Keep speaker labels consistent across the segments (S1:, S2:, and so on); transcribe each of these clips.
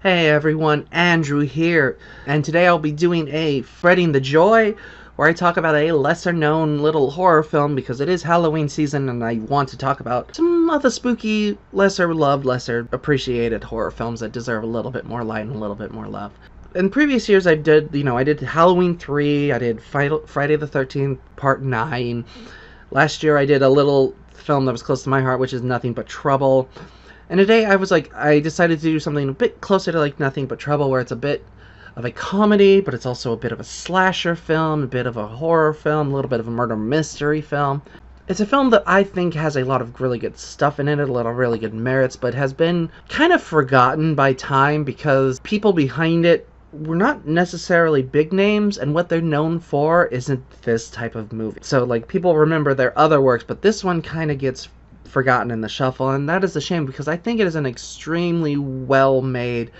S1: Hey everyone, Andrew here, and today I'll be doing a Spreading the Joy, where I talk about a lesser known little horror film because it is Halloween season and I want to talk about some other spooky, lesser loved, lesser appreciated horror films that deserve a little bit more light and a little bit more love. In previous years I did Halloween 3, I did Friday the 13th Part 9. Last year I did a little film that was close to my heart, which is Nothing But Trouble. And today I decided to do something a bit closer to like Nothing But Trouble, where it's a bit of a comedy, but it's also a bit of a slasher film, a bit of a horror film, a little bit of a murder mystery film. It's a film that I think has a lot of really good stuff in it, a lot of really good merits, but has been kind of forgotten by time because people behind it were not necessarily big names, and what they're known for isn't this type of movie. So like people remember their other works, but this one kind of gets forgotten in the shuffle, and that is a shame because I think it is an extremely well-made,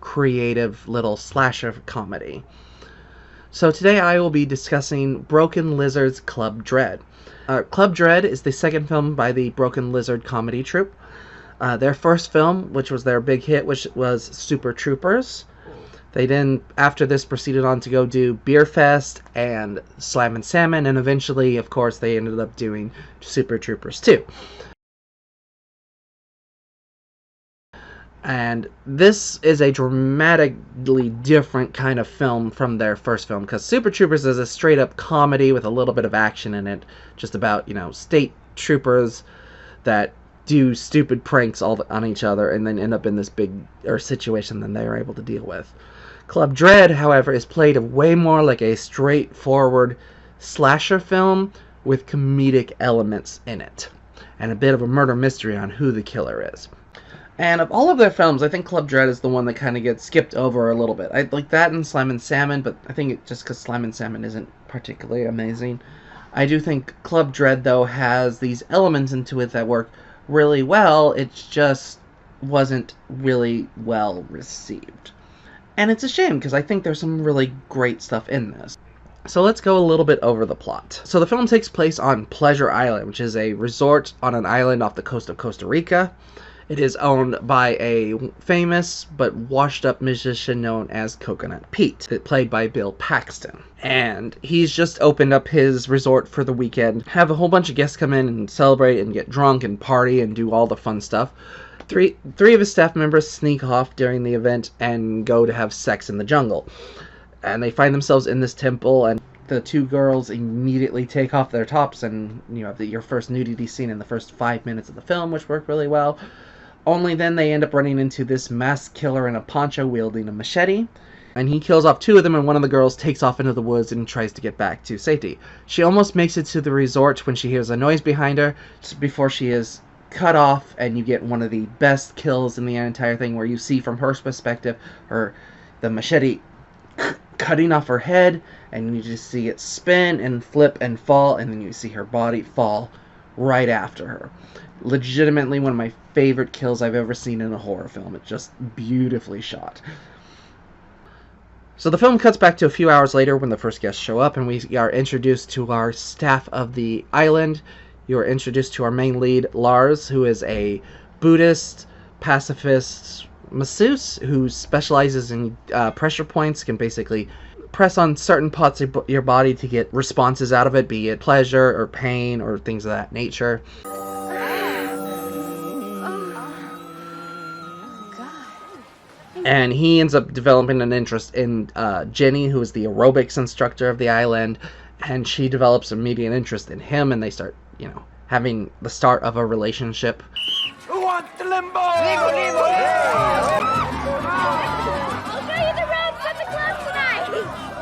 S1: creative little slasher comedy. So today I will be discussing Broken Lizard's Club Dread. Club Dread is the second film by the Broken Lizard comedy troupe. Their first film, which was their big hit, which was Super Troopers. They then, after this, proceeded on to go do Beer Fest and Slam & Salmon, and eventually, of course, they ended up doing Super Troopers 2. And this is a dramatically different kind of film from their first film, because Super Troopers is a straight-up comedy with a little bit of action in it, just about, state troopers that do stupid pranks on each other and then end up in this big situation than they are able to deal with. Club Dread, however, is played way more like a straightforward slasher film with comedic elements in it, and a bit of a murder mystery on who the killer is. And of all of their films, I think Club Dread is the one that kind of gets skipped over a little bit. I like that and Slam & Salmon, but I think just because Slam & Salmon isn't particularly amazing. I do think Club Dread, though, has these elements into it that work really well. It just wasn't really well received. And it's a shame, because I think there's some really great stuff in this. So let's go a little bit over the plot. So the film takes place on Pleasure Island, which is a resort on an island off the coast of Costa Rica. It is owned by a famous but washed-up musician known as Coconut Pete, played by Bill Paxton. And he's just opened up his resort for the weekend, have a whole bunch of guests come in and celebrate and get drunk and party and do all the fun stuff. Three of his staff members sneak off during the event and go to have sex in the jungle. And they find themselves in this temple, and the two girls immediately take off their tops, and you have your first nudity scene in the first 5 minutes of the film, which worked really well. Only then they end up running into this masked killer in a poncho wielding a machete, and he kills off two of them, and one of the girls takes off into the woods and tries to get back to safety. She almost makes it to the resort when she hears a noise behind her, just before she is cut off, and you get one of the best kills in the entire thing, where you see from her perspective the machete cutting off her head, and you just see it spin and flip and fall, and then you see her body fall right after her. Legitimately one of my favorite kills I've ever seen in a horror film. It's just beautifully shot. So the film cuts back to a few hours later when the first guests show up, and we are introduced to our staff of the island. You are introduced to our main lead, Lars, who is a Buddhist, pacifist masseuse who specializes in pressure points, can basically press on certain parts of your body to get responses out of it, be it pleasure or pain or things of that nature. And he ends up developing an interest in Jenny, who is the aerobics instructor of the island, and she develops immediate interest in him, and they start, having the start of a relationship.
S2: Who wants the limbo?
S3: I'll show you the ropes at the club tonight.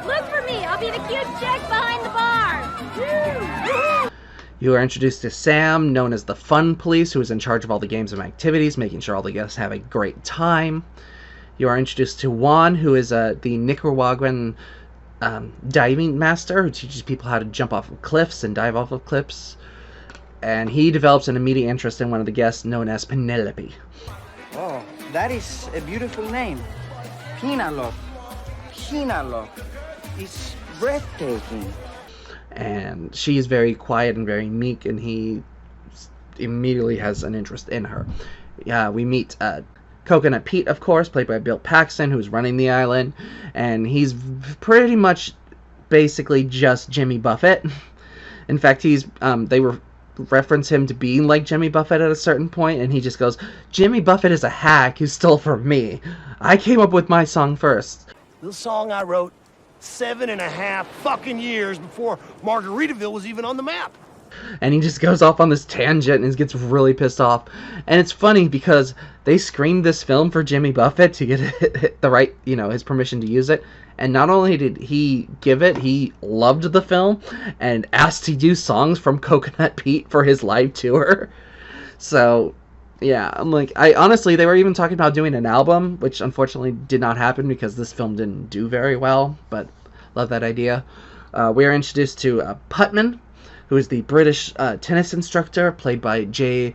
S3: Look for me. I'll be the cute chick behind the bar.
S1: You are introduced to Sam, known as the Fun Police, who is in charge of all the games and activities, making sure all the guests have a great time. You are introduced to Juan, who is the Nicaraguan diving master who teaches people how to jump off of cliffs and dive off of cliffs. And he develops an immediate interest in one of the guests known as Penelope.
S2: Oh, that is a beautiful name. Penelope. Penelope. It's breathtaking.
S1: And she is very quiet and very meek, and he immediately has an interest in her. We meet Coconut Pete, of course, played by Bill Paxton, who's running the island, and he's pretty much basically just Jimmy Buffett. In fact, they reference him to being like Jimmy Buffett at a certain point, and he just goes, "Jimmy Buffett is a hack who stole from me. I came up with my song first."
S4: This song I wrote 7.5 fucking years before Margaritaville was even on the map.
S1: And he just goes off on this tangent and gets really pissed off. And it's funny because they screened this film for Jimmy Buffett to get the right, his permission to use it. And not only did he give it, he loved the film and asked to do songs from Coconut Pete for his live tour. So, yeah, I'm like, honestly, they were even talking about doing an album, which unfortunately did not happen because this film didn't do very well, but love that idea. We are introduced to Putman, who is the British tennis instructor, played by Jay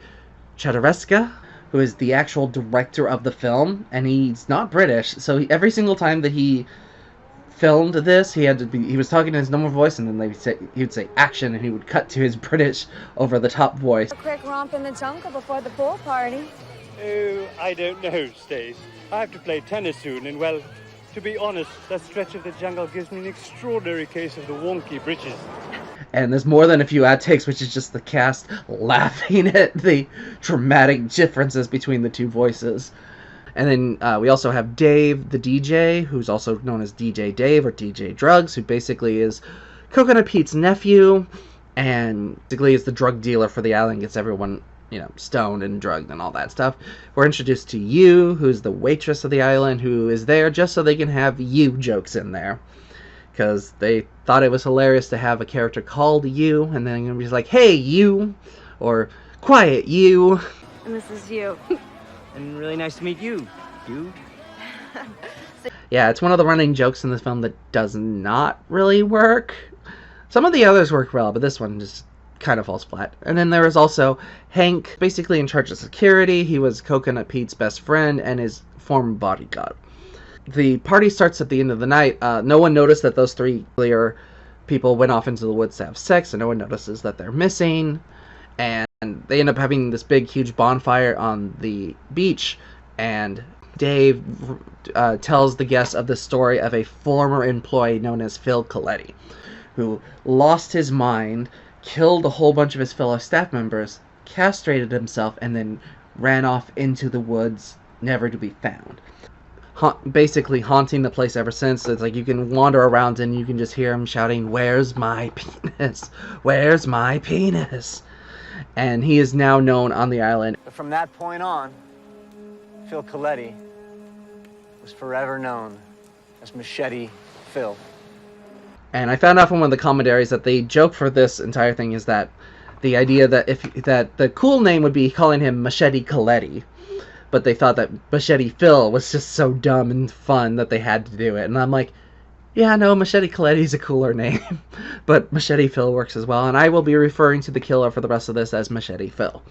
S1: Chattareska, who is the actual director of the film, and he's not British, so every single time that he filmed this, he was talking in his normal voice, and then he would say action, and he would cut to his British over-the-top voice.
S3: A quick romp in the jungle before the pool party.
S5: Oh, I don't know, Stace. I have to play tennis soon, and well, to be honest, that stretch of the jungle gives me an extraordinary case of the wonky britches.
S1: And there's more than a few outtakes, which is just the cast laughing at the dramatic differences between the two voices. And then we also have Dave, the DJ, who's also known as DJ Dave or DJ Drugs, who basically is Coconut Pete's nephew, and basically is the drug dealer for the island, gets everyone, stoned and drugged and all that stuff. We're introduced to Yu, who's the waitress of the island, who is there just so they can have Yu jokes in there. Because they thought it was hilarious to have a character called Yu, and then he's like, "Hey, Yu," or "Quiet, Yu."
S3: And this is you.
S2: And really nice to meet you, dude.
S1: Yeah, it's one of the running jokes in this film that does not really work. Some of the others work well, but this one just kind of falls flat. And then there is also Hank, basically in charge of security. He was Coconut Pete's best friend and his former bodyguard. The party starts at the end of the night. No one noticed that those three earlier people went off into the woods to have sex, and no one notices that they're missing. And they end up having this big, huge bonfire on the beach. And Dave tells the guests of the story of a former employee known as Phil Coletti, who lost his mind, killed a whole bunch of his fellow staff members, castrated himself, and then ran off into the woods, never to be found. Basically haunting the place ever since. It's like you can wander around and you can just hear him shouting, "Where's my penis? Where's my penis?" And he is now known on the island.
S2: But from that point on, Phil Coletti was forever known as Machete Phil.
S1: And I found out from one of the commentaries that the joke for this entire thing is that the idea that the cool name would be calling him Machete Coletti. But they thought that Machete Phil was just so dumb and fun that they had to do it. And I'm like, yeah, no, Machete Coletti's a cooler name. But Machete Phil works as well. And I will be referring to the killer for the rest of this as Machete Phil.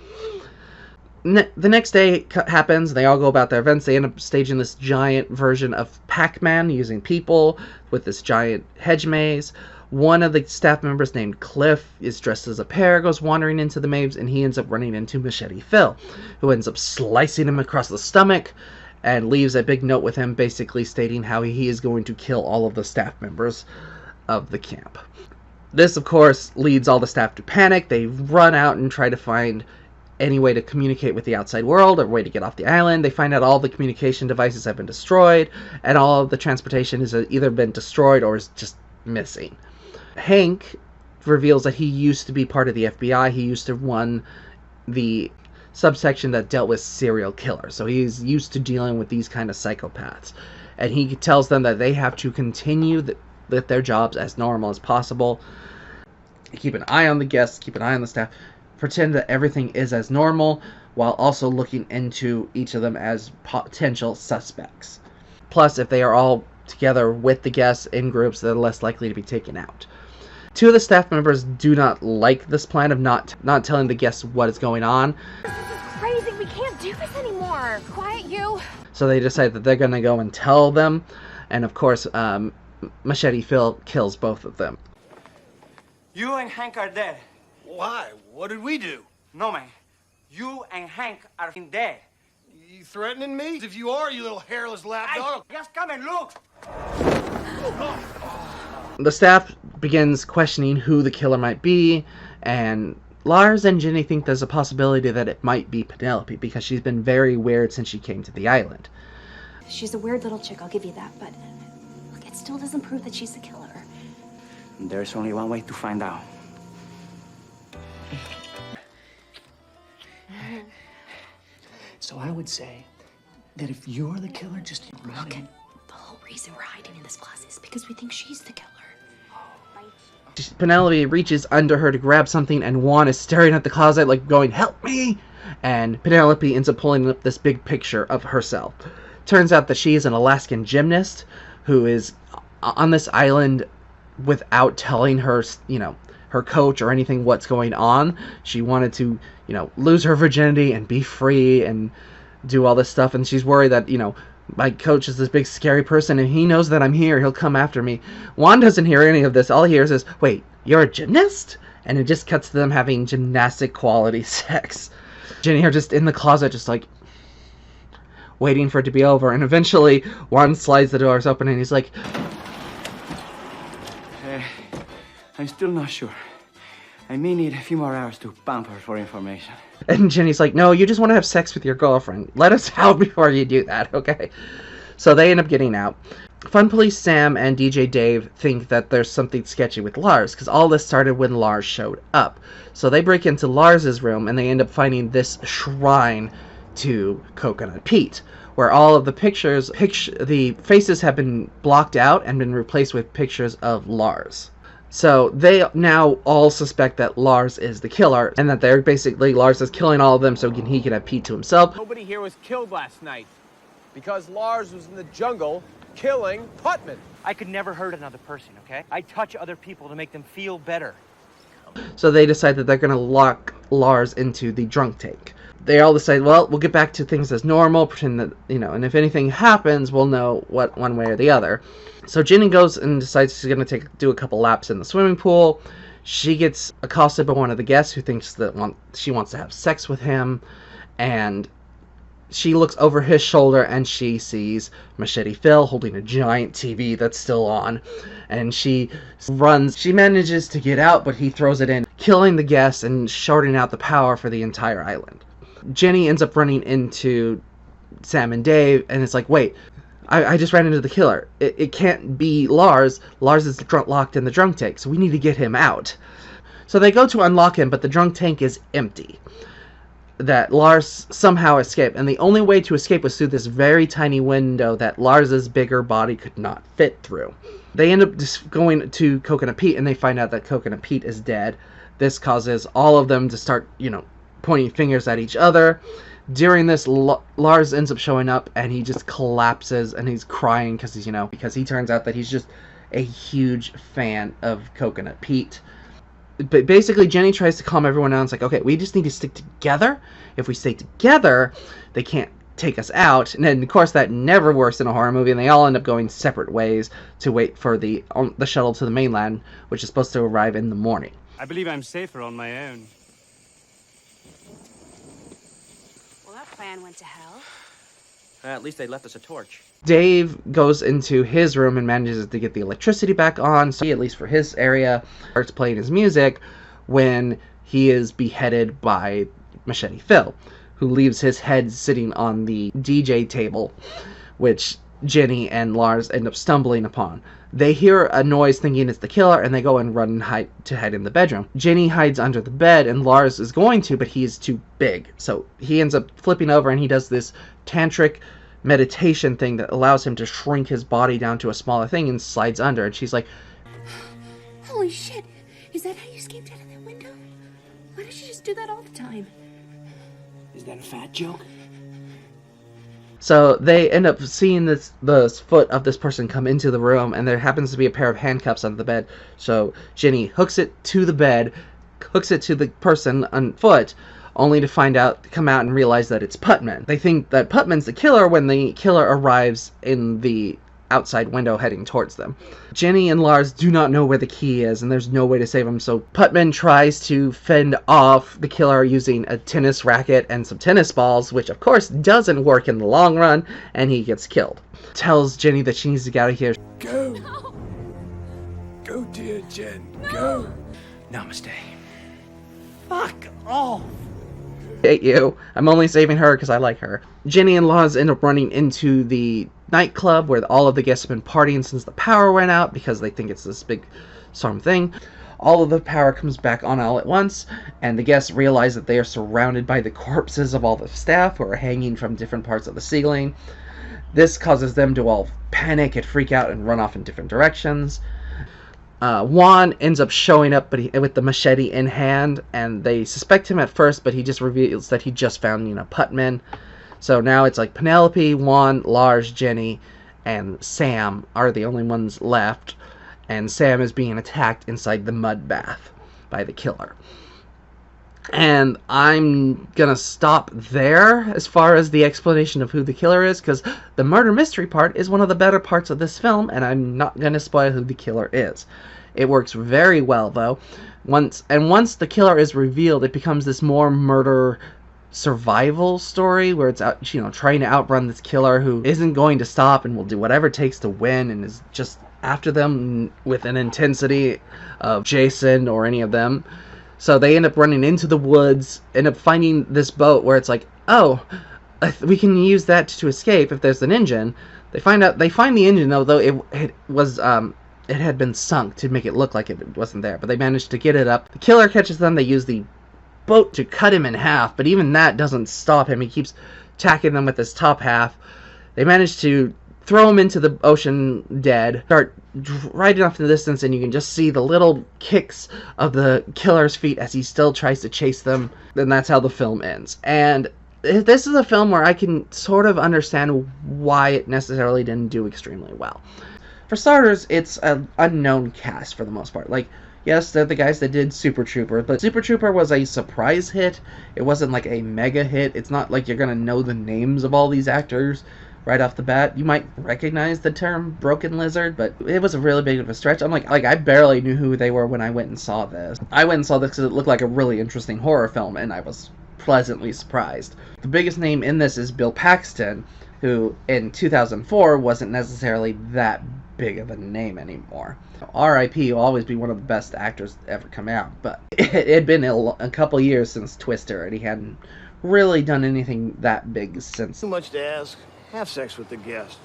S1: The next day happens. They all go about their events. They end up staging this giant version of Pac-Man using people with this giant hedge maze. One of the staff members named Cliff is dressed as a pear, goes wandering into the maze, and he ends up running into Machete Phil, who ends up slicing him across the stomach and leaves a big note with him basically stating how he is going to kill all of the staff members of the camp. This, of course, leads all the staff to panic. They run out and try to find any way to communicate with the outside world, or a way to get off the island. They find out all the communication devices have been destroyed, and all of the transportation has either been destroyed or is just missing. Hank reveals that he used to be part of the FBI. He used to run the subsection that dealt with serial killers. So he's used to dealing with these kind of psychopaths. And he tells them that they have to continue with their jobs as normal as possible. Keep an eye on the guests, keep an eye on the staff, pretend that everything is as normal, while also looking into each of them as potential suspects. Plus, if they are all together with the guests in groups, they're less likely to be taken out. Two of the staff members do not like this plan of not telling the guests what is going on.
S3: This is crazy. We can't do this anymore. Quiet, you.
S1: So they decide that they're going to go and tell them. And of course, Machete Phil kills both of them.
S2: You and Hank are dead.
S4: Why? What did we do?
S2: No, man. You and Hank are dead.
S4: You threatening me? If you are, you little hairless lapdog.
S2: Just come and look.
S1: The staff begins questioning who the killer might be, and Lars and Ginny think there's a possibility that it might be Penelope, because she's been very weird since she came to the island.
S6: She's a weird little chick, I'll give you that, but look, it still doesn't prove that she's the killer.
S2: There's only one way to find out. So I would say that if you're the killer, just run
S6: Look,
S2: in.
S6: the whole reason we're hiding in this closet is because we think she's the killer.
S1: Penelope reaches under her to grab something, and Juan is staring at the closet like going, "Help me!" And Penelope ends up pulling up this big picture of herself. Turns out that she is an Alaskan gymnast who is on this island without telling her, her coach or anything what's going on. She wanted to, lose her virginity and be free and do all this stuff, and she's worried that, my coach is this big scary person, and he knows that I'm here. He'll come after me. Juan doesn't hear any of this. All he hears is, "Wait, you're a gymnast?" And it just cuts to them having gymnastic quality sex. Jenny are just in the closet, just like waiting for it to be over. And eventually, Juan slides the doors open, and he's like,
S2: I'm still not sure. I may need a few more hours to pamper for information.
S1: and Jenny's like, "No, you just want to have sex with your girlfriend. Let us out before you do that, okay?" So they end up getting out. Fun Police Sam and DJ Dave think that there's something sketchy with Lars, because all this started when Lars showed up. So they break into Lars's room, and they end up finding this shrine to Coconut Pete, where all of the the faces have been blocked out and been replaced with pictures of Lars. So they now all suspect that Lars is the killer, and that they're basically, Lars is killing all of them so he can have Pete to himself.
S7: Nobody here was killed last night because Lars was in the jungle killing Putman.
S8: I could never hurt another person, okay? I touch other people to make them feel better.
S1: So they decide that they're going to lock Lars into the drunk tank. They all decide, well, we'll get back to things as normal, pretend that, and if anything happens, we'll know what one way or the other. So Ginny goes and decides she's going to do a couple laps in the swimming pool. She gets accosted by one of the guests who thinks that she wants to have sex with him, and she looks over his shoulder and she sees Machete Phil holding a giant TV that's still on, and she runs. She manages to get out, but he throws it in, killing the guest and shorting out the power for the entire island. Jenny ends up running into Sam and Dave, and it's like, wait, I just ran into the killer. It can't be Lars. Lars is locked in the drunk tank, so we need to get him out. So they go to unlock him, but the drunk tank is empty. That Lars somehow escaped, and the only way to escape was through this very tiny window that Lars's bigger body could not fit through. They end up just going to Coconut Pete, and they find out that Coconut Pete is dead. This causes all of them to start, pointing fingers at each other. During this, Lars ends up showing up, and he just collapses, and he's crying because he turns out that he's just a huge fan of Coconut Pete. But basically, Jenny tries to calm everyone down. It's like, okay, we just need to stick together. If we stay together, they can't take us out. And then, of course, that never works in a horror movie, and they all end up going separate ways to wait for the shuttle to the mainland, which is supposed to arrive in the morning.
S5: I believe I'm safer on my own.
S6: Well, that plan went to hell.
S8: At least they left us a torch.
S1: Dave goes into his room and manages to get the electricity back on, so at least for his area, starts playing his music when he is beheaded by Machete Phil, who leaves his head sitting on the DJ table, which Jenny and Lars end up stumbling upon. They hear a noise thinking it's the killer, and they go and run and hide in the bedroom. Jenny hides under the bed, and Lars is going to, but he's too big. So he ends up flipping over, and he does this tantric meditation thing that allows him to shrink his body down to a smaller thing and slides under. And she's like,
S6: Holy shit! Is that how you escaped out of that window? Why don't you just do that all the time?
S2: Is that a fat joke?
S1: so they end up seeing the foot of this person come into the room, and there happens to be a pair of handcuffs on the bed. So Jenny hooks it to the bed, hooks it to the person on foot, only to come out and realize that it's Putman. They think that Putman's the killer when the killer arrives in the outside window heading towards them. Jenny and Lars do not know where the key is, and there's no way to save him, so Putman tries to fend off the killer using a tennis racket and some tennis balls, which of course doesn't work in the long run, and he gets killed. Tells Jenny that she needs to get out of here.
S4: Go. Go, dear Jen. Go.
S8: Namaste.
S4: Fuck off.
S1: Hate you. I'm only saving her because I like her. Jenny and Lars end up running into the nightclub where all of the guests have been partying since the power went out because they think it's this big storm thing. All of the power comes back on all at once, and the guests realize that they are surrounded by the corpses of all the staff who are hanging from different parts of the ceiling. This causes them to all panic and freak out and run off in different directions. Juan ends up showing up with the machete in hand, and they suspect him at first, but he just reveals that he just found, Putman. So now it's like Penelope, Juan, Lars, Jenny, and Sam are the only ones left, and Sam is being attacked inside the mud bath by the killer. And I'm gonna stop there as far as the explanation of who the killer is, because the murder mystery part is one of the better parts of this film, and I'm not gonna spoil who the killer is. It works very well, though. Once the killer is revealed, it becomes this more murder survival story where it's out, trying to outrun this killer who isn't going to stop and will do whatever it takes to win, and is just after them with an intensity of Jason or any of them. So they end up running into the woods, end up finding this boat where it's like, oh, we can use that to escape if there's an engine. They find the engine, although it was it had been sunk to make it look like it wasn't there, but they managed to get it up. The killer catches them. They use the boat to cut him in half, but even that doesn't stop him. He keeps attacking them with his top half. They manage to throw him into the ocean dead, start riding off in the distance, and you can just see the little kicks of the killer's feet as he still tries to chase them. Then that's how the film ends. And this is a film where I can sort of understand why it necessarily didn't do extremely well. For starters, it's an unknown cast for the most part. Like, yes, they're the guys that did Super Trooper, but Super Trooper was a surprise hit. It wasn't like a mega hit. It's not like you're gonna know the names of all these actors right off the bat. You might recognize the term Broken Lizard, but it was a really big of a stretch. I'm like I barely knew who they were when I went and saw this. I went and saw this because it looked like a really interesting horror film, and I was pleasantly surprised. The biggest name in this is Bill Paxton, who in 2004 wasn't necessarily that big of a name anymore. R.I.P. will always be one of the best actors to ever come out, but it had been a couple years since Twister, and he hadn't really done anything that big since.
S4: Too much to ask. Have sex with the guest.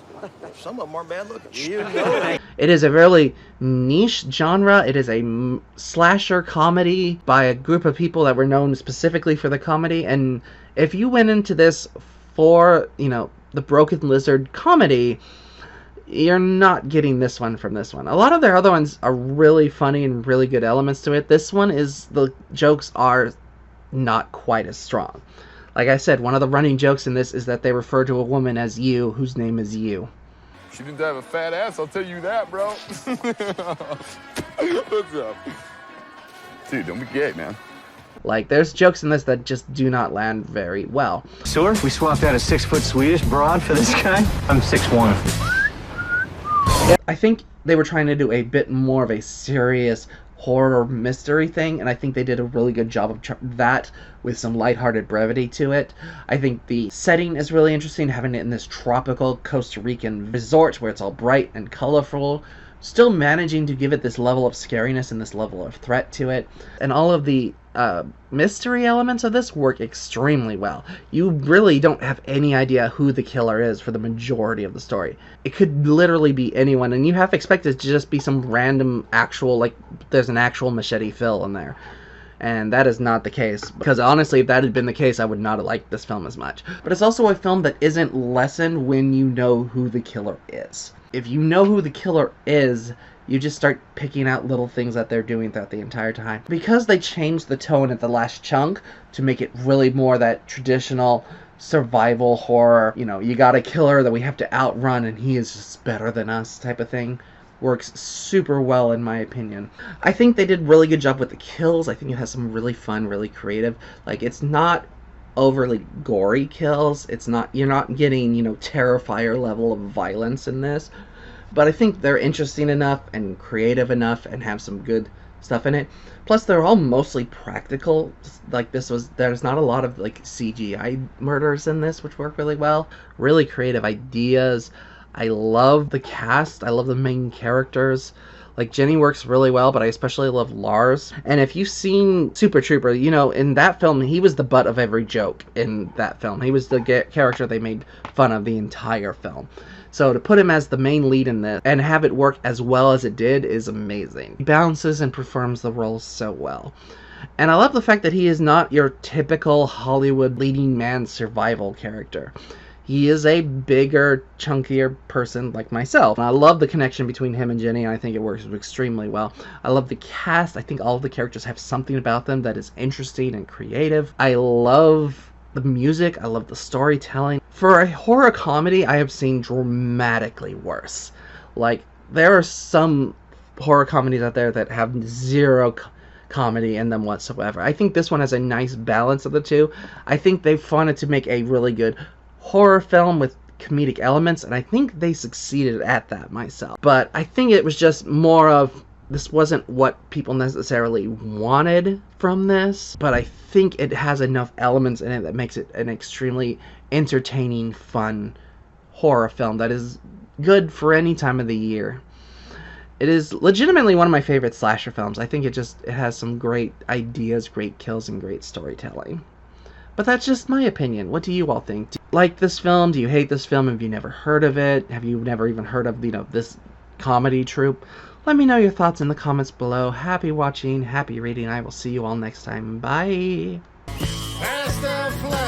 S4: Some of them are bad looking. You know.
S1: It is a really niche genre. It is a slasher comedy by a group of people that were known specifically for the comedy, and if you went into this for, the Broken Lizard comedy, you're not getting this one from this one. A lot of their other ones are really funny and really good elements to it. This one the jokes are not quite as strong. Like I said, one of the running jokes in this is that they refer to a woman as you, whose name is you.
S9: She didn't have a fat ass, I'll tell you that, bro. What's up? Dude, don't be gay, man.
S1: Like, there's jokes in this that just do not land very well.
S2: Sir, we swapped out a 6-foot Swedish broad for this guy? I'm 6'1".
S1: I think they were trying to do a bit more of a serious horror mystery thing, and I think they did a really good job of that with some lighthearted brevity to it. I think the setting is really interesting, having it in this tropical Costa Rican resort where it's all bright and colorful, still managing to give it this level of scariness and this level of threat to it. And all of the mystery elements of this work extremely well. You really don't have any idea who the killer is for the majority of the story. It could literally be anyone, and you have to expect it to just be some random there's an actual machete Phil in there. And that is not the case, because honestly, if that had been the case, I would not have liked this film as much. But it's also a film that isn't lessened when you know who the killer is. If you know who the killer is, you just start picking out little things that they're doing throughout the entire time. Because they changed the tone at the last chunk to make it really more that traditional survival horror, you got a killer that we have to outrun and he is just better than us type of thing, works super well in my opinion. I think they did a really good job with the kills. I think it has some really fun, really creative, it's not overly gory kills. You're not getting, Terrifier level of violence in this. but I think they're interesting enough and creative enough and have some good stuff in it. Plus, they're all mostly practical. Like, there's not a lot of like CGI murders in this, which work really well. Really creative ideas. I love the cast. I love the main characters. Like, Jenny works really well, but I especially love Lars. And if you've seen Super Trooper, you know, in that film, he was the butt of every joke in that film. He was the character they made fun of the entire film. So to put him as the main lead in this and have it work as well as it did is amazing. He balances and performs the role so well. And I love the fact that he is not your typical Hollywood leading man survival character. He is a bigger, chunkier person like myself. And I love the connection between him and Jenny, and I think it works extremely well. I love the cast. I think all of the characters have something about them that is interesting and creative. I love the music. I love the storytelling. For a horror comedy, I have seen dramatically worse. Like, there are some horror comedies out there that have zero comedy in them whatsoever. I think this one has a nice balance of the two. I think they've wanted to make a really good horror film with comedic elements, and I think they succeeded at that myself. But I think it was just more of, this wasn't what people necessarily wanted from this, but I think it has enough elements in it that makes it an extremely entertaining, fun horror film that is good for any time of the year. It is legitimately one of my favorite slasher films. I think it has some great ideas, great kills, and great storytelling. But that's just my opinion. What do you all think? Do you like this film? Do you hate this film? Have you never heard of it? Have you never even heard of, this comedy troupe? Let me know your thoughts in the comments below. Happy watching, happy reading. I will see you all next time. Bye!
S4: Pass the flag.